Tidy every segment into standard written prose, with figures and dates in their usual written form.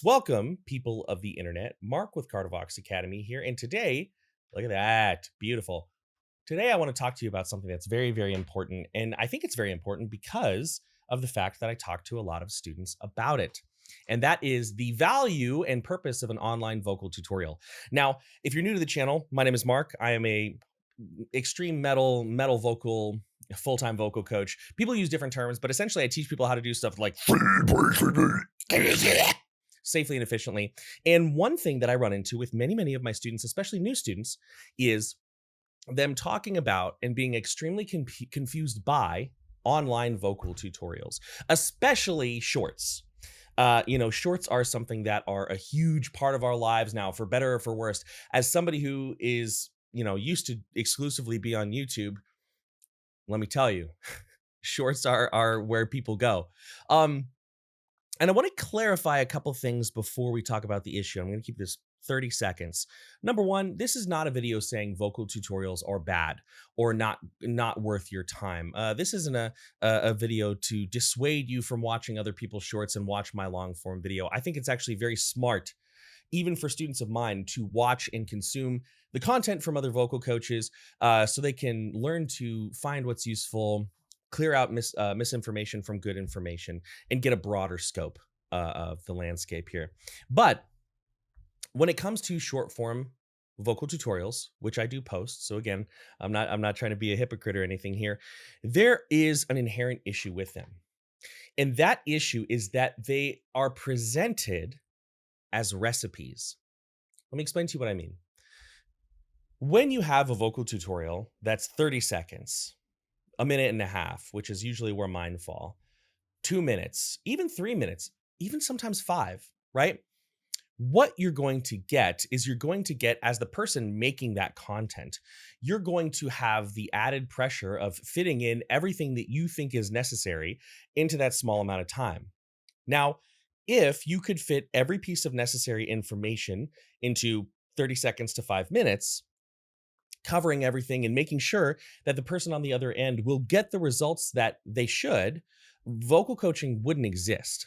Welcome, people of the internet. Mark with Kardavox Academy here. And today, look at that. Beautiful. Today, I want to talk to you about something that's very, very important. And I think it's very important because of the fact that I talk to a lot of students about it. And that is the value and purpose of an online vocal tutorial. Now, if you're new to the channel, my name is Mark. I am a extreme metal vocal full-time vocal coach. People use different terms, but essentially I teach people how to do stuff like safely and efficiently. And one thing that I run into with many of my students, especially new students, is them talking about and being extremely confused by online vocal tutorials, especially shorts. Shorts are something that are a huge part of our lives now, for better or for worse. As somebody who is, used to exclusively be on YouTube, let me tell you, shorts are where people go. And I want to clarify a couple things before we talk about the issue. I'm going to keep this 30 seconds. Number one, this is not a video saying vocal tutorials are bad or not worth your time. This isn't a video to dissuade you from watching other people's shorts and watch my long form video. I think it's actually very smart, even for students of mine, to watch and consume the content from other vocal coaches so they can learn to find what's useful, clear out misinformation from good information, and get a broader scope of the landscape here. But when it comes to short form vocal tutorials, which I do post, so again, I'm not trying to be a hypocrite or anything here, there is an inherent issue with them. And that issue is that they are presented as recipes. Let me explain to you what I mean. When you have a vocal tutorial that's 30 seconds, a minute and a half, which is usually where mine fall, 2 minutes, even 3 minutes, even sometimes 5, right? What you're going to get is as the person making that content, you're going to have the added pressure of fitting in everything that you think is necessary into that small amount of time. Now, if you could fit every piece of necessary information into 30 seconds to 5 minutes, covering everything and making sure that the person on the other end will get the results that they should, vocal coaching wouldn't exist,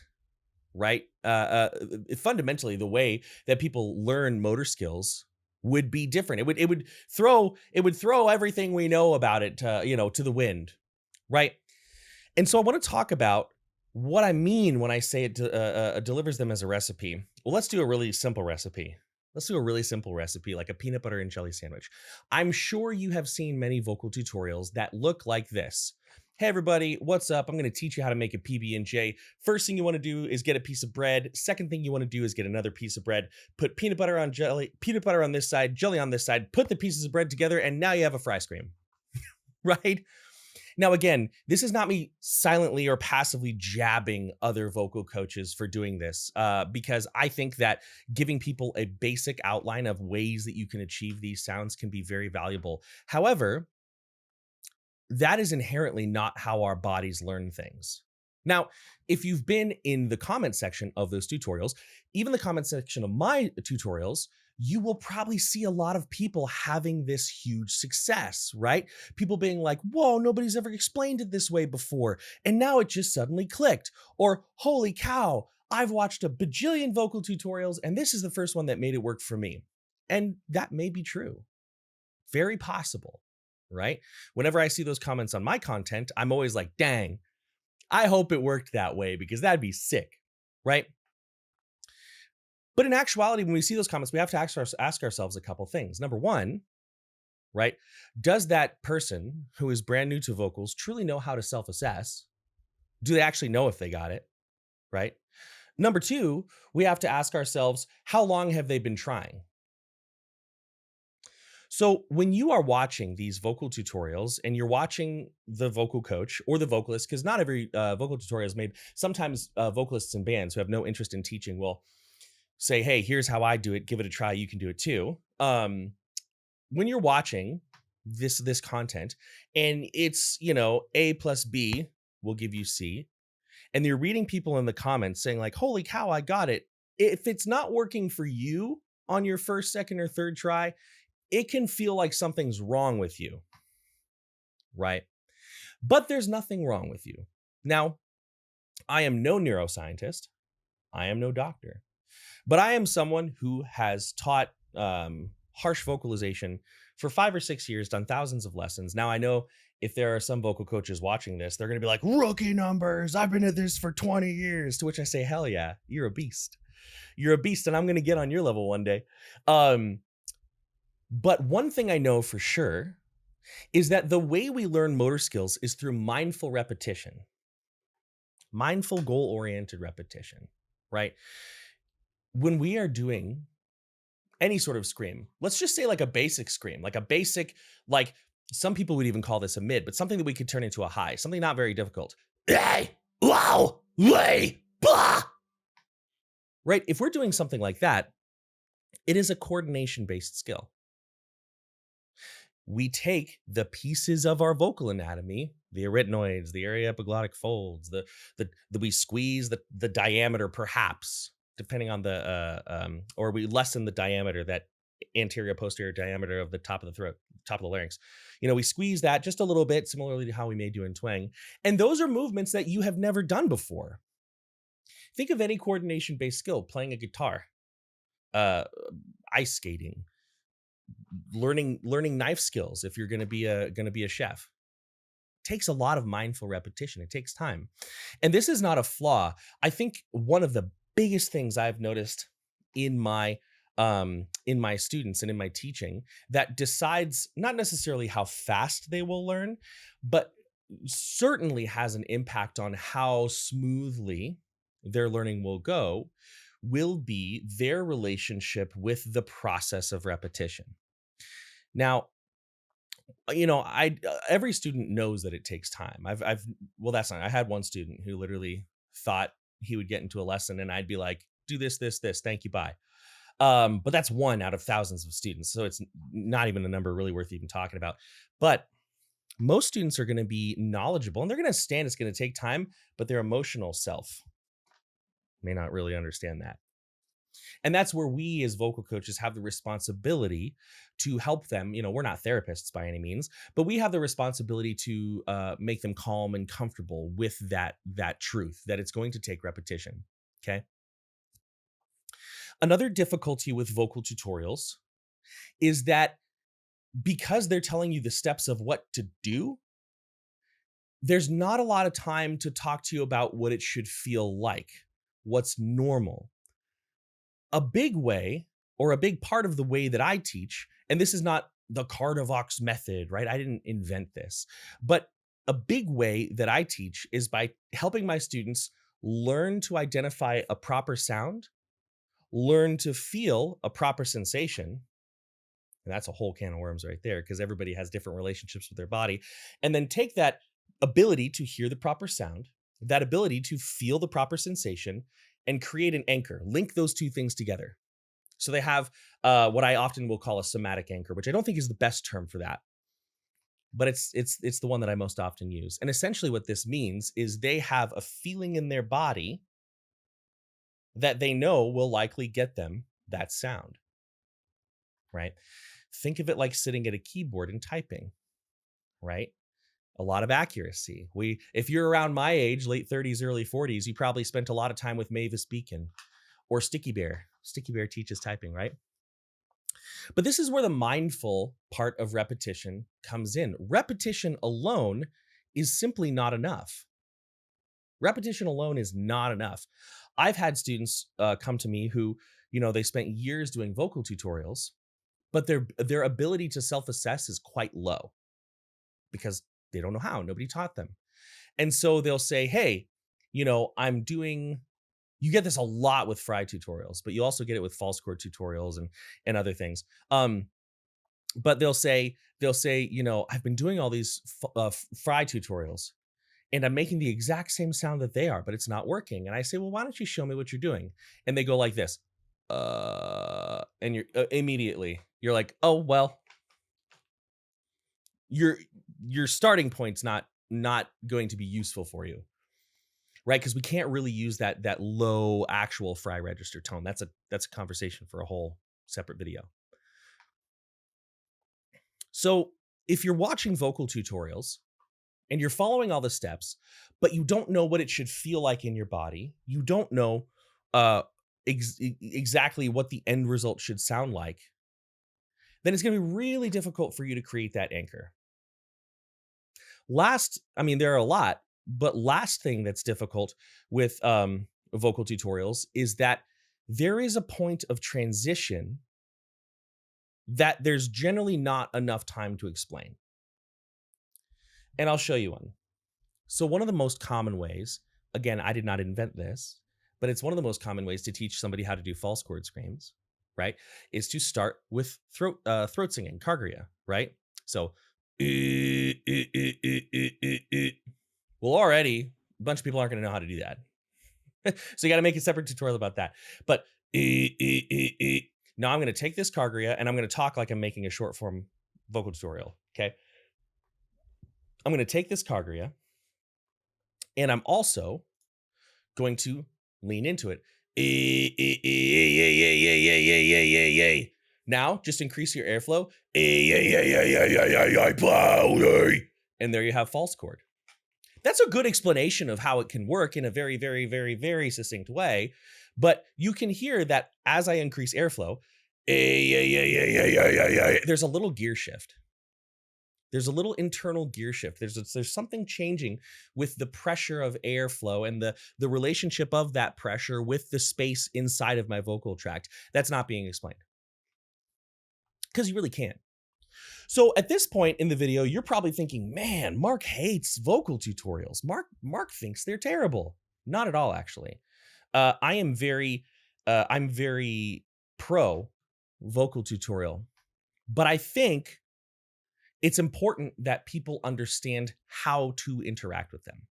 right? Fundamentally, the way that people learn motor skills would be different. It would throw everything we know about it to the wind, right? And so I want to talk about what I mean when I say it delivers them as a recipe. Well, let's do a really simple recipe. Let's do a really simple recipe, like a peanut butter and jelly sandwich. I'm sure you have seen many vocal tutorials that look like this. Hey everybody, what's up? I'm going to teach you how to make a PB&J. First thing you want to do is get a piece of bread. Second thing you want to do is get another piece of bread. Put peanut butter on this side, jelly on this side. Put the pieces of bread together, and now you have a fry scream, right? Now, again, this is not me silently or passively jabbing other vocal coaches for doing this, because I think that giving people a basic outline of ways that you can achieve these sounds can be very valuable. However, that is inherently not how our bodies learn things. Now, if you've been in the comment section of those tutorials, even the comment section of my tutorials, you will probably see a lot of people having this huge success, right? People being like, whoa, nobody's ever explained it this way before, and now it just suddenly clicked. Or, holy cow, I've watched a bajillion vocal tutorials, and this is the first one that made it work for me. And that may be true. Very possible, right? Whenever I see those comments on my content, I'm always like, dang, I hope it worked that way because that'd be sick, right? But in actuality, when we see those comments, we have to ask ourselves a couple things. Number one, right? Does that person who is brand new to vocals truly know how to self-assess? Do they actually know if they got it, right? Number two, we have to ask ourselves, how long have they been trying? So when you are watching these vocal tutorials and you're watching the vocal coach or the vocalist, because not every vocal tutorial is made, sometimes vocalists and bands who have no interest in teaching will say, hey, here's how I do it. Give it a try. You can do it too. When you're watching this content and it's, A plus B will give you C, and you're reading people in the comments saying like, holy cow, I got it. If it's not working for you on your first, second, or third try, it can feel like something's wrong with you, right? But there's nothing wrong with you. Now, I am no neuroscientist. I am no doctor. But I am someone who has taught harsh vocalization for 5 or 6 years, done thousands of lessons. Now I know if there are some vocal coaches watching this, they're going to be like, rookie numbers. I've been at this for 20 years. To which I say, hell yeah, you're a beast. You're a beast, and I'm going to get on your level one day. But one thing I know for sure is that the way we learn motor skills is through mindful repetition, mindful goal-oriented repetition, right? When we are doing any sort of scream, let's just say like a basic scream, like a basic, like some people would even call this a mid, but something that we could turn into a high, something not very difficult. Hey, wow, way, blah. Right? If we're doing something like that, it is a coordination-based skill. We take the pieces of our vocal anatomy, the arytenoids, the aryepiglottic folds, we squeeze the diameter, perhaps, depending on or we lessen the diameter, that anterior posterior diameter of the top of the throat, top of the larynx. We squeeze that just a little bit, similarly to how we may do in twang. And those are movements that you have never done before. Think of any coordination-based skill: playing a guitar, ice skating, learning knife skills. If you're going to be a chef, it takes a lot of mindful repetition. It takes time. And this is not a flaw. I think one of the biggest things I've noticed in my students and in my teaching that decides not necessarily how fast they will learn, but certainly has an impact on how smoothly their learning will go, will be their relationship with the process of repetition. Now, every student knows that it takes time. Well, that's not. I had one student who literally thought he would get into a lesson and I'd be like, do this, thank you, bye. But that's one out of thousands of students. So it's not even a number really worth even talking about. But most students are going to be knowledgeable and they're going to understand it's going to take time, but their emotional self may not really understand that. And that's where we as vocal coaches have the responsibility to help them. We're not therapists by any means, but we have the responsibility to make them calm and comfortable with that truth that it's going to take repetition. Okay. Another difficulty with vocal tutorials is that because they're telling you the steps of what to do, there's not a lot of time to talk to you about what it should feel like, what's normal. A big way, or a big part of the way that I teach, and this is not the Kardavox method, right? I didn't invent this, but a big way that I teach is by helping my students learn to identify a proper sound, learn to feel a proper sensation. And that's a whole can of worms right there, because everybody has different relationships with their body. And then take that ability to hear the proper sound, that ability to feel the proper sensation, and create an anchor, link those two things together. So they have what I often will call a somatic anchor, which I don't think is the best term for that, but it's the one that I most often use. And essentially what this means is they have a feeling in their body that they know will likely get them that sound, right? Think of it like sitting at a keyboard and typing, right? A lot of accuracy. If you're around my age, late 30s, early 40s, you probably spent a lot of time with Mavis Beacon or Sticky Bear. Sticky Bear teaches typing, right? But this is where the mindful part of repetition comes in. Repetition alone is simply not enough. Repetition alone is not enough. I've had students come to me who, they spent years doing vocal tutorials, but their ability to self-assess is quite low because they don't know how. Nobody taught them. And so they'll say, hey, you get this a lot with fry tutorials, but you also get it with false chord tutorials and other things. But they'll say, I've been doing all these fry tutorials and I'm making the exact same sound that they are, but it's not working. And I say, well, why don't you show me what you're doing? And they go like this, and you're immediately, you're like, oh, well, your starting point's not going to be useful for you, right? Because we can't really use that low actual fry register tone. That's a conversation for a whole separate video. So if you're watching vocal tutorials and you're following all the steps, but you don't know what it should feel like in your body, you don't know exactly what the end result should sound like, then it's going to be really difficult for you to create that anchor. I mean, there are a lot, but last thing that's difficult with vocal tutorials is that there is a point of transition that there's generally not enough time to explain. And I'll show you one. So, one of the most common ways, again, I did not invent this, but it's one of the most common ways to teach somebody how to do false chord screams, right? Is to start with throat singing, Kargria, right? So, well, already a bunch of people aren't going to know how to do that. So you got to make a separate tutorial about that. But now I'm going to take this Kargria and I'm going to talk like I'm making a short form vocal tutorial. Okay. I'm going to take this Kargria and I'm also going to lean into it. Now just increase your airflow. And there you have false chord. That's a good explanation of how it can work in a very, very, very, very succinct way. But you can hear that as I increase airflow, there's a little gear shift. There's a little internal gear shift. There's something changing with the pressure of airflow and the relationship of that pressure with the space inside of my vocal tract that's not being explained. Because you really can't. So at this point in the video, you're probably thinking, man, Mark hates vocal tutorials. Mark thinks they're terrible. Not at all, actually. I'm very pro vocal tutorial, but I think it's important that people understand how to interact with them.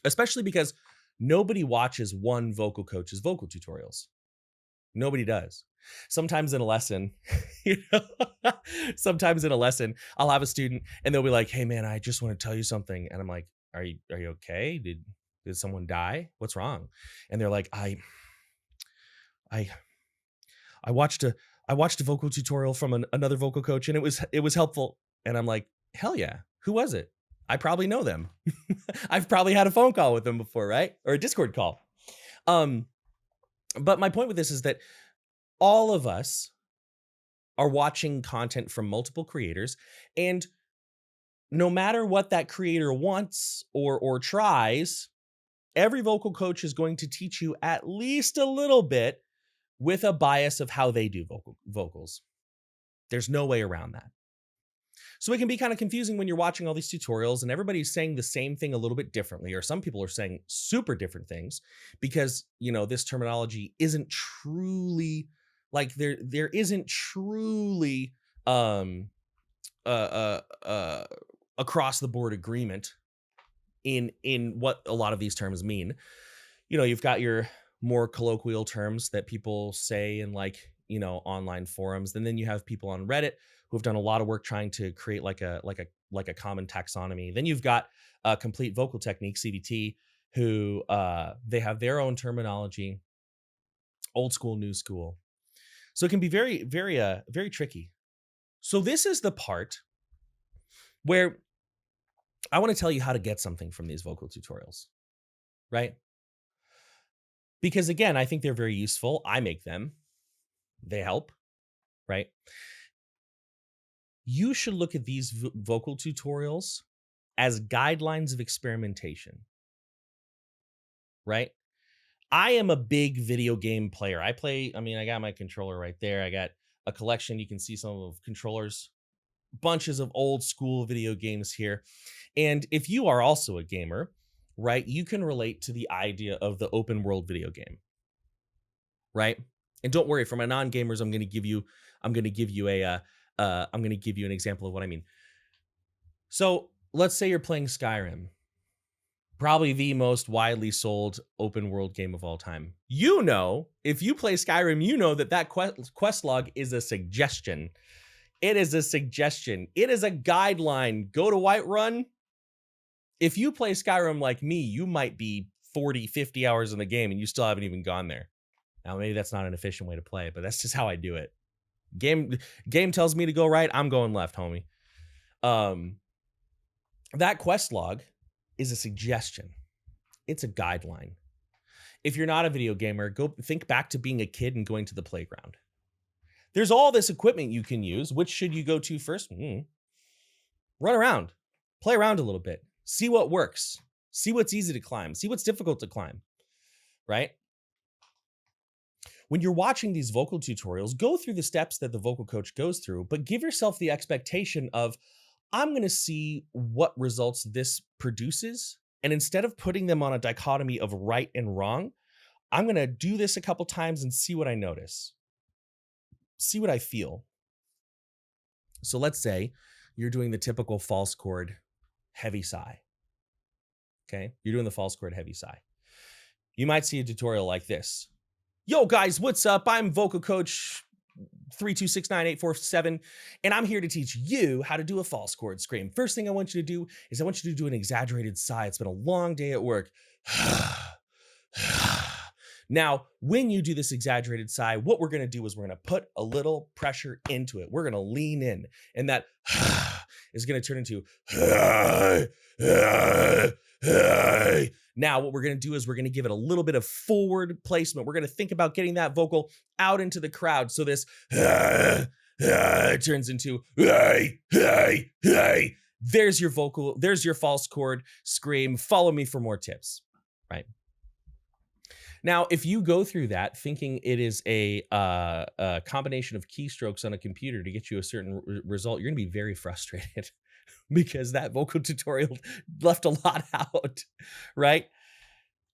Especially because nobody watches one vocal coach's vocal tutorials. Nobody does. Sometimes in a lesson, I'll have a student and they'll be like, "Hey man, I just want to tell you something." And I'm like, "Are you okay? Did someone die? What's wrong?" And they're like, I watched a vocal tutorial from another vocal coach and it was helpful." And I'm like, "Hell yeah. Who was it? I probably know them." I've probably had a phone call with them before, right? Or a Discord call. But my point with this is that all of us are watching content from multiple creators, and no matter what that creator wants or tries, every vocal coach is going to teach you at least a little bit with a bias of how they do vocals. There's no way around that. So it can be kind of confusing when you're watching all these tutorials and everybody's saying the same thing a little bit differently, or some people are saying super different things because, this terminology isn't truly like there isn't truly across the board agreement in what a lot of these terms mean. You've got your more colloquial terms that people say in online forums, and then you have people on Reddit who've done a lot of work trying to create like a common taxonomy. Then you've got Complete Vocal Technique, CVT, who they have their own terminology, old school, new school. So it can be very, very, very tricky. So this is the part where I want to tell you how to get something from these vocal tutorials, right? Because again, I think they're very useful. I make them. They help, right? You should look at these vocal tutorials as guidelines of experimentation, right? I am a big video game player. I got my controller right there. I got a collection. You can see some of controllers, bunches of old school video games here. And if you are also a gamer, right, you can relate to the idea of the open world video game, right? And don't worry, for my non-gamers, I'm going to give you an example of what I mean. So let's say you're playing Skyrim, probably the most widely sold open world game of all time. If you play Skyrim, that quest log is a suggestion. It is a suggestion. It is a guideline. Go to Whiterun. If you play Skyrim like me, you might be 40, 50 hours in the game and you still haven't even gone there. Now, maybe that's not an efficient way to play, but that's just how I do it. Game tells me to go right, I'm going left, homie. That quest log is a suggestion. It's a guideline. If you're not a video gamer, go think back to being a kid and going to the playground. There's all this equipment you can use. Which should you go to first? Run around, play around a little bit, see what works, see what's easy to climb, see what's difficult to climb, right? When you're watching these vocal tutorials, go through the steps that the vocal coach goes through, but give yourself the expectation of, I'm going to see what results this produces. And instead of putting them on a dichotomy of right and wrong, I'm going to do this a couple times and see what I notice, see what I feel. So let's say you're doing the typical false chord heavy sigh. Okay, you're doing the false chord heavy sigh. You might see a tutorial like this. Yo guys, what's up? I'm vocal coach 3269847, and I'm here to teach you how to do a false chord scream. First thing I want you to do is I want you to do an exaggerated sigh. It's been a long day at work. Now, when you do this exaggerated sigh, what we're going to do is we're going to put a little pressure into it. We're going to lean in, and that is going to turn into now, what we're going to do is we're going to give it a little bit of forward placement. We're going to think about getting that vocal out into the crowd. So this turns into there's your vocal, there's your false chord scream. Follow me for more tips, right? Now, if you go through that thinking it is a combination of keystrokes on a computer to get you a certain result, you're going to be very frustrated because that vocal tutorial left a lot out, right?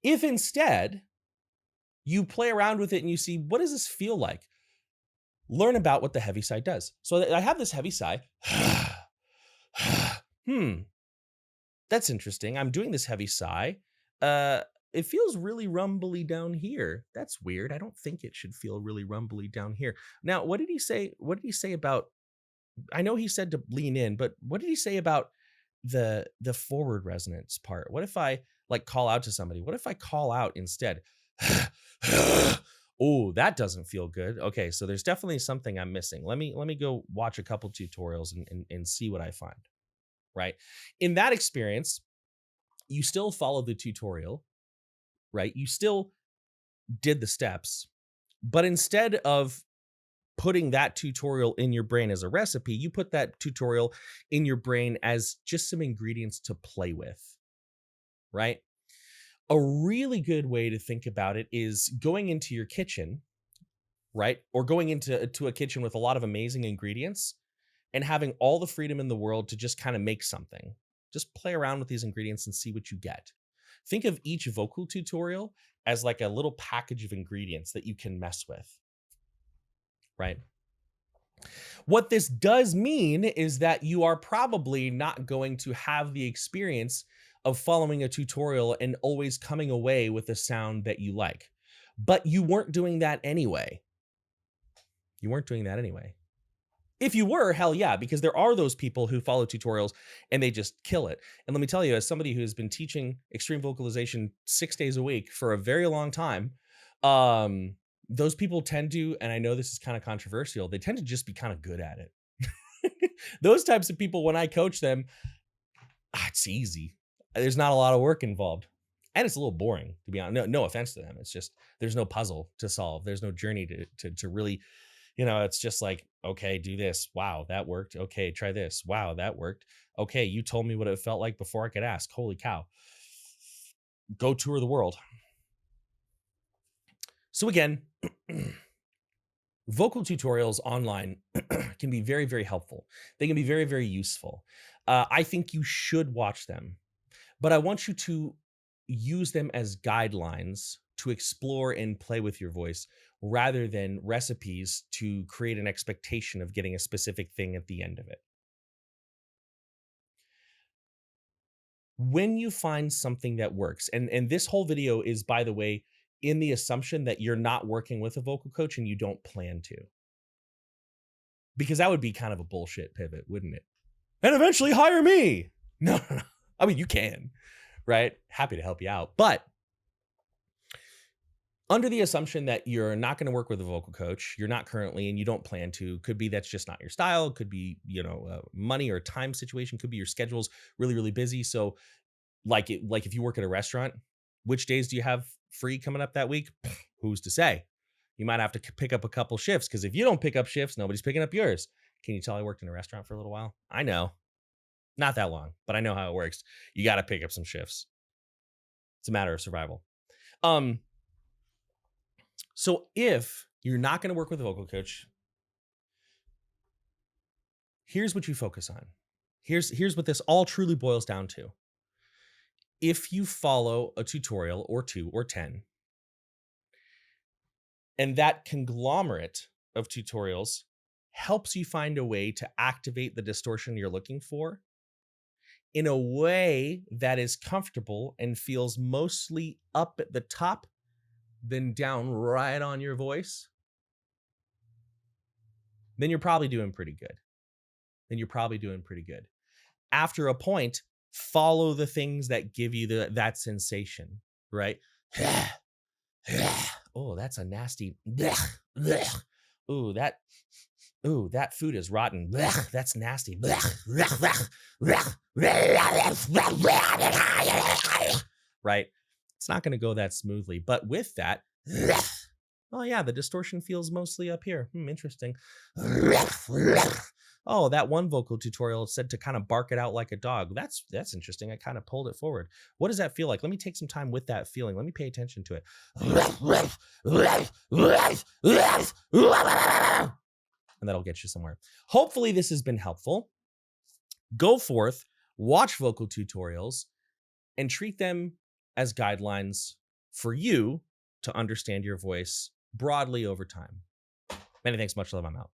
If instead you play around with it and you see, what does this feel like? Learn about what the heavy sigh does. So I have this heavy sigh. That's interesting. I'm doing this heavy sigh. It feels really rumbly down here. That's weird. I don't think it should feel really rumbly down here. Now, what did he say? What did he say about, I know he said to lean in, but what did he say about the forward resonance part? What if I like call out to somebody? What if I call out instead? Oh, that doesn't feel good. Okay, so there's definitely something I'm missing. Let me go watch a couple tutorials and see what I find, right? In that experience, you still follow the tutorial, right? You still did the steps, but instead of putting that tutorial in your brain as a recipe, you put that tutorial in your brain as just some ingredients to play with, right? A really good way to think about it is going into your kitchen, right? Or going into a kitchen with a lot of amazing ingredients and having all the freedom in the world to just kind of make something. Just play around with these ingredients and see what you get. Think of each vocal tutorial as like a little package of ingredients that you can mess with, right? What this does mean is that you are probably not going to have the experience of following a tutorial and always coming away with a sound that you like. But you weren't doing that anyway. You weren't doing that anyway. If you were, hell yeah, because there are those people who follow tutorials and they just kill it. And let me tell you, as somebody who's been teaching extreme vocalization 6 days a week for a very long time, those people tend to, and I know this is kind of controversial, they tend to just be kind of good at it. Those types of people, when I coach them, it's easy. There's not a lot of work involved. And it's a little boring, to be honest. No offense to them. It's just, there's no puzzle to solve. There's no journey to really, it's just like, okay, do this. Wow, that worked. Okay, try this. Wow, that worked. Okay, you told me what it felt like before I could ask. Holy cow. Go tour the world. So again, vocal tutorials online can be very, very helpful. They can be very, very useful. I think you should watch them, but I want you to use them as guidelines to explore and play with your voice rather than recipes to create an expectation of getting a specific thing at the end of it. When you find something that works, and this whole video is, by the way, in the assumption that you're not working with a vocal coach and you don't plan to. Because that would be kind of a bullshit pivot, wouldn't it? And eventually hire me. No. I mean, you can, right? Happy to help you out. But under the assumption that you're not going to work with a vocal coach, you're not currently, and you don't plan to, could be that's just not your style, could be, money or time situation, could be your schedule's really, really busy. So like if you work at a restaurant, Which days do you have free coming up that week? Who's to say? You might have to pick up a couple shifts, because if you don't pick up shifts, nobody's picking up yours. Can you tell I worked in a restaurant for a little while? I know. Not that long, but I know how it works. You got to pick up some shifts. It's a matter of survival. So if you're not going to work with a vocal coach, here's what you focus on. Here's what this all truly boils down to. If you follow a tutorial or 2 or 10, and that conglomerate of tutorials helps you find a way to activate the distortion you're looking for in a way that is comfortable and feels mostly up at the top, then down right on your voice, then you're probably doing pretty good. After a point, follow the things that give you that sensation, right? Oh, that's a nasty. Ooh, that food is rotten. That's nasty. Right? It's not going to go that smoothly. But with that, oh yeah, the distortion feels mostly up here. Interesting. Oh, that one vocal tutorial said to kind of bark it out like a dog. That's interesting. I kind of pulled it forward. What does that feel like? Let me take some time with that feeling. Let me pay attention to it. And that'll get you somewhere. Hopefully this has been helpful. Go forth, watch vocal tutorials, and treat them as guidelines for you to understand your voice broadly over time. Many thanks, much love, I'm out.